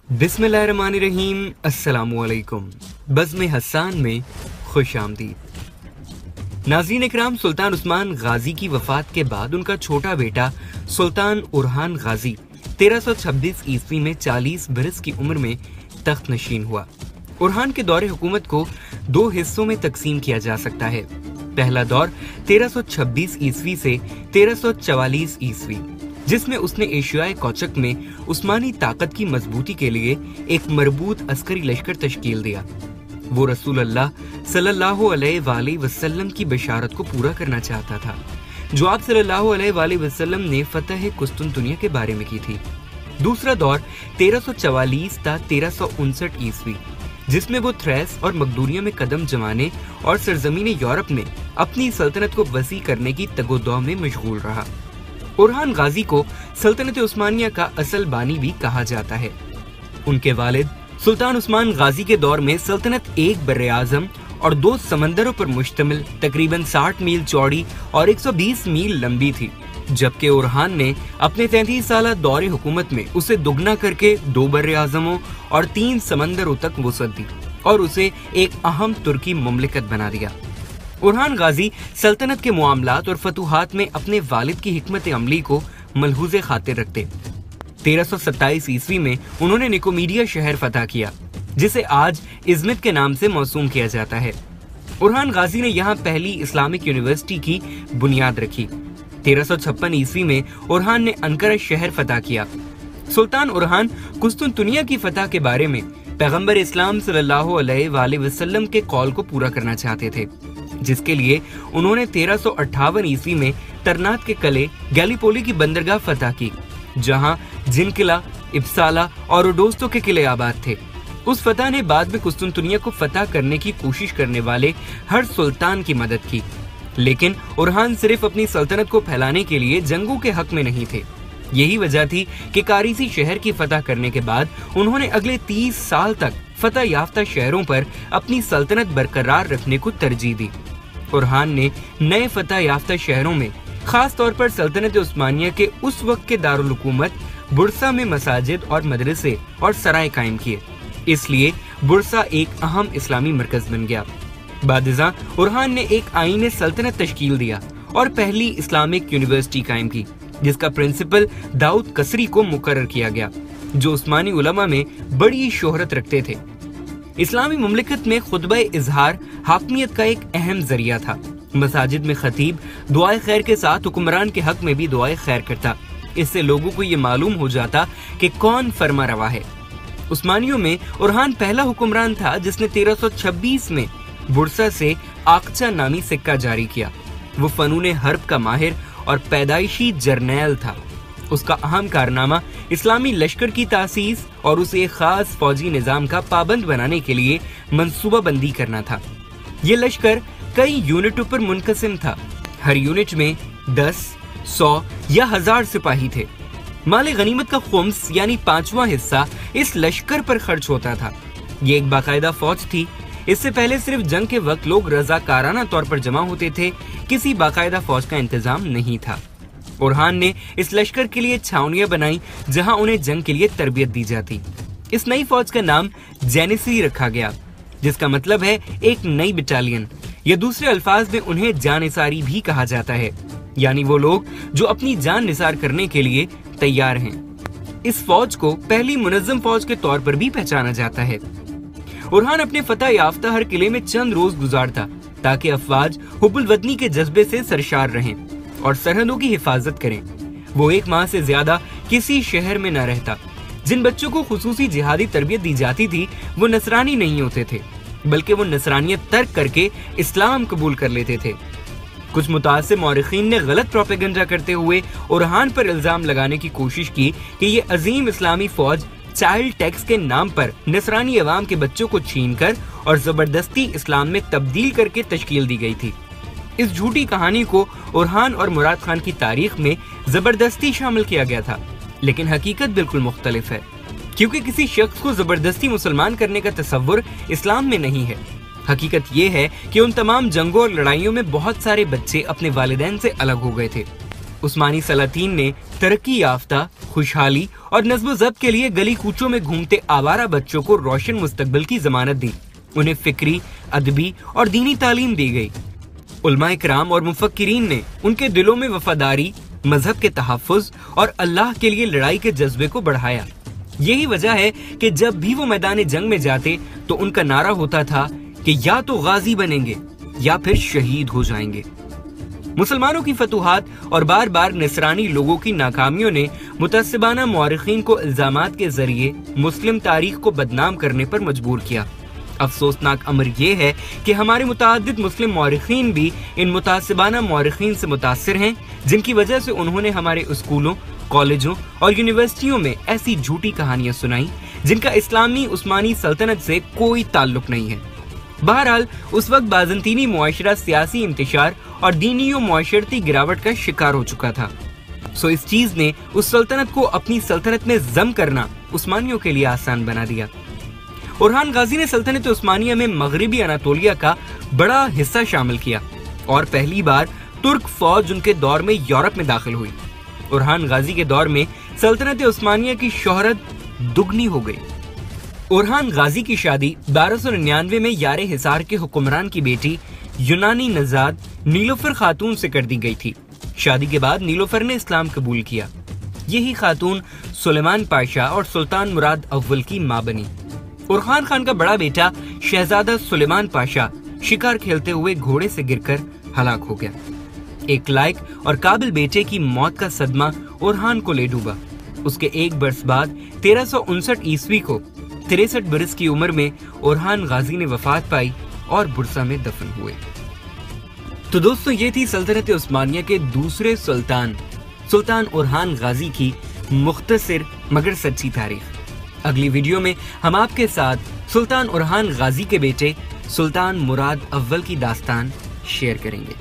बिस्मिल्लाहिर्रहमानिर्रहीम। अस्सलामुअलैकुम। बज़्म हस्सान में खुश आमदीद। नाज़रीन इकराम, सुल्तान उस्मान गाजी की वफात के बाद उनका छोटा बेटा सुल्तान उरहान गाजी 1326 ईस्वी में 40 बरस की उम्र में तख्त नशीन हुआ। उरहान के दौरे हुकूमत को दो हिस्सों में तकसीम किया जा सकता है। पहला दौर 1326 ईस्वी से 1344 ईस्वी, जिसमें उसने एशियाई कौचक में उस्मानी ताकत की मजबूती के लिए एक मरबूत अस्करी लश्कर तश्कील दिया। वो रसूल अल्लाह सल्लल्लाहु अलैहि वसल्लम की बशारत को पूरा करना चाहता था, जो आप सल्लल्लाहु अलैहि वसल्लम ने फतह कुस्तुनतुनिया के बारे में की थी। दूसरा दौर 1344 था 1359 ईस्वी, जिसमें वो थ्रेस और मकदूनिया में कदम जमाने और सरजमीन यूरोप में अपनी सल्तनत को वसी करने की तगोदौ में मशगूल रहा। उरहान गाजी को सल्तनत उस्मानिया का असल बानी भी कहा जाता है। उनके वालिद सुल्तान उस्मान गाजी के दौर में सल्तनत एक बर्रे आज़म और 2 समंदरों पर मुश्तमिल तकरीबन 60 मील चौड़ी और 120 मील लंबी थी, जबकि उरहान ने अपने 33 साल दौरे हुकूमत में उसे दुगना करके 2 बर्रे आज़मों और 3 समंदरों तक वुसअत दी और उसे एक अहम तुर्की मुमलिकत बना दिया। उरहान गाजी सल्तनत के मामलात और फतूहात में अपने वालिद की हिकमत अमली को मलहूज़े खातिर रखते। 1327 ईस्वी में उन्होंने निकोमीडिया शहर फतह किया, जिसे आज इज़मित के नाम से मौसूम किया जाता है। उरहान गाजी ने यहाँ पहली इस्लामिक यूनिवर्सिटी की बुनियाद रखी। 1356 ईस्वी में उरहान ने अंकारा शहर फतह किया। सुल्तान उरहान कुस्तुनतुनिया की फतह के बारे में पैगंबर इस्लाम सल्लल्लाहु अलैहि वसल्लम के कौल को पूरा करना चाहते थे, जिसके लिए उन्होंने 1358 ईस्वी में तरनात के कले गैलीपोली की बंदरगाह फतह की, जहां जिनकिला, इब्साला और रोडोस्तो के किले आबाद थे। उस फतह ने बाद में कुस्तुनतुनिया को फतह करने की कोशिश करने वाले हर सुल्तान की मदद की, लेकिन उरहान सिर्फ अपनी सल्तनत को फैलाने के लिए जंगों के हक में नहीं थे। यही वजह थी कि कारीसी शहर की फतह करने के बाद उन्होंने अगले 30 साल तक फतह याफ्ता शहरों पर अपनी सल्तनत बरकरार रखने को तरजीह दी। उरहान ने नए फतह याफ्ता शहरों में खास तौर पर सल्तनत उस्मानिया के उस वक्त के दारुल हुकूमत बुरसा में मसाजिद और मदरसे और सराय कायम किए, इसलिए बुरसा एक अहम इस्लामी मरकज बन गया। बादिज़ां उरहान ने एक आईन सल्तनत तश्कील दिया और पहली इस्लामिक यूनिवर्सिटी कायम की, जिसका प्रिंसिपल दाऊद कसरी को मुकर्रर किया गया, जो उस्मानी उलमा में बड़ी शोहरत रखते थे। इस्लामी मुमलिकत में खुतबा इजहार हाकमियत का एक अहम जरिया था। मसाजिद में खतीब दुआए खैर के साथ हुक्मरान के हक में भी दुआए खैर करता। इससे लोगों को ये मालूम हो जाता कि कौन फरमा रवा है। उस्मानियों में उरहान पहला हुक्मरान था जिसने 1326 में बुरसा से आकचा नामी सिक्का जारी किया। वो फनून हर्ब का माहिर और पैदाइशी जर्नैल था। उसका अहम कारनामा इस्लामी लश्कर की तासीस और उसे एक खास फौजी निजाम का पाबंद बनाने के लिए मंसूबा बंदी करना था। ये लश्कर कई यूनिटों पर मुनकसिम था। हर यूनिट में 10, 100 या 1000 सिपाही थे। माले गनीमत का खुम्स यानी 5वां हिस्सा इस लश्कर पर खर्च होता था। ये एक बाकायदा फौज थी। इससे पहले सिर्फ जंग के वक्त लोग रजाकाराना तौर पर जमा होते थे, किसी बाकायदा फौज का इंतजाम नहीं था। उरहान ने इस लश्कर के लिए छावनियां बनाई जहां उन्हें जंग के लिए तरबियत दी जाती। इस नई फौज का नाम जैनिसी रखा गया, जिसका मतलब है एक नई बटालियन, या दूसरे अल्फाज में उन्हें जानिसारी भी कहा जाता है, यानी वो लोग जो अपनी जान निसार करने के लिए तैयार हैं। इस फौज को पहली मुनज़्ज़म फौज के तौर पर भी पहचाना जाता है। उरहान अपने फतह याफ्ता हर किले में चंद रोज गुजारता ताकि अफवाज हुब्बुल वतनी के जज्बे से सरशार रहें और सरहदों की हिफाजत करें। वो 1 माह से ज्यादा किसी शहर में न रहता। जिन बच्चों को खुसूसी जिहादी तरबियत दी जाती थी वो नसरानी नहीं होते थे, बल्कि वो नसरानियत तर्क करके इस्लाम कबूल कर लेते थे। कुछ मुतासिर मौरिखीन ने गलत प्रोपेगेंडा करते हुए उरहान पर इल्जाम लगाने की कोशिश की कि ये अजीम इस्लामी फौज चाइल्ड टैक्स के नाम पर नसरानी अवाम के बच्चों को छीनकर और जबरदस्ती इस्लाम में तब्दील करके तश्कील दी गई थी। इस झूठी कहानी को उरहान और मुराद खान की तारीख में जबरदस्ती शामिल किया गया था, लेकिन हकीकत बिल्कुल मुख्तलिफ है, क्योंकि किसी शख्स को जबरदस्ती मुसलमान करने का तसव्वुर इस्लाम में नहीं है। हकीकत ये है कि उन तमाम जंगों और लड़ाइयों में बहुत सारे बच्चे अपने वालिदैन से अलग हो गए थे। عثمانی سلاطین نے ترقی یافتہ، خوشحالی اور نظم و ضبط کے لیے گلی کوچوں میں گھومتے آوارہ بچوں کو روشن مستقبل کی ضمانت دی۔ انہیں فکری، ادبی اور دینی تعلیم دی گئی۔ علماء کرام اور مفکرین نے ان کے دلوں میں وفاداری، مذہب کے تحفظ اور اللہ کے لیے لڑائی کے جذبے کو بڑھایا۔ یہی وجہ ہے کہ جب بھی وہ میدان جنگ میں جاتے تو ان کا نعرہ ہوتا تھا کہ یا تو غازی بنیں گے یا پھر شہید ہو جائیں گے۔ مسلمانوں کی فتوحات اور بار بار نصرانی لوگوں کی ناکامیوں نے متعصبانہ مورخین کو الزامات کے ذریعے مسلم تاریخ کو بدنام کرنے پر مجبور کیا۔ افسوسناک امر یہ ہے کہ ہمارے متعدد مسلم مورخین بھی ان متعصبانہ مورخین سے متاثر ہیں، جن کی وجہ سے انہوں نے ہمارے اسکولوں، کالجوں اور یونیورسٹیوں میں ایسی جھوٹی کہانیاں سنائیں جن کا اسلامی عثمانی سلطنت سے کوئی تعلق نہیں ہے۔ بہرحال اس وقت بازنطینی معاشرہ سیاسی انتشار اور دینی و معاشرتی گراوٹ کا شکار ہو چکا تھا، سو اس چیز نے اس سلطنت کو اپنی سلطنت میں ضم کرنا عثمانیوں کے لیے آسان بنا دیا۔ اورحان غازی نے سلطنت عثمانیہ میں مغربی اناطولیہ کا بڑا حصہ شامل کیا اور پہلی بار ترک فوج ان کے دور میں یورپ میں داخل ہوئی۔ اورحان غازی کے دور میں سلطنت عثمانیہ کی شہرت دگنی ہو گئی۔ اورحان غازی کی شادی 1299 میں یار حصار کے حکمران کی بیٹی یونانی نژاد نیلوفر خاتون سے کر دی گئی تھی۔ شادی کے بعد نیلوفر نے اسلام قبول کیا۔ یہی خاتون سلیمان پاشا اور سلطان مراد اول کی ماں بنی۔ اورحان خان کا بڑا بیٹا شہزادہ سلیمان پاشا شکار کھیلتے ہوئے گھوڑے سے گر کر ہلاک ہو گیا۔ ایک لائق اور قابل بیٹے کی موت کا صدمہ اورحان کو لے ڈوبا۔ اس کے ایک برس بعد 1359 عیسوی کو 63 برس کی عمر میں اورحان غازی نے وفات پائی اور برسا میں دفن ہوئے۔ تو دوستو، یہ تھی سلطنت عثمانیہ کے دوسرے سلطان اورحان غازی کی مختصر مگر سچی تاریخ۔ اگلی ویڈیو میں ہم آپ کے ساتھ سلطان اورحان غازی کے بیٹے سلطان مراد اول کی داستان شیئر کریں گے۔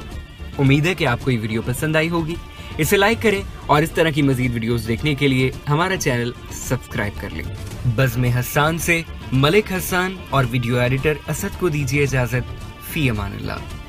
امید ہے کہ آپ کو یہ ویڈیو پسند آئی ہوگی۔ اسے لائک کریں اور اس طرح کی مزید ویڈیوز دیکھنے کے لیے ہمارا چینل سبسکرائب کر لیں۔ بزم حسان سے ملک حسان اور ویڈیو ایڈیٹر اسد کو دیجیے اجازت۔ فی امان اللہ۔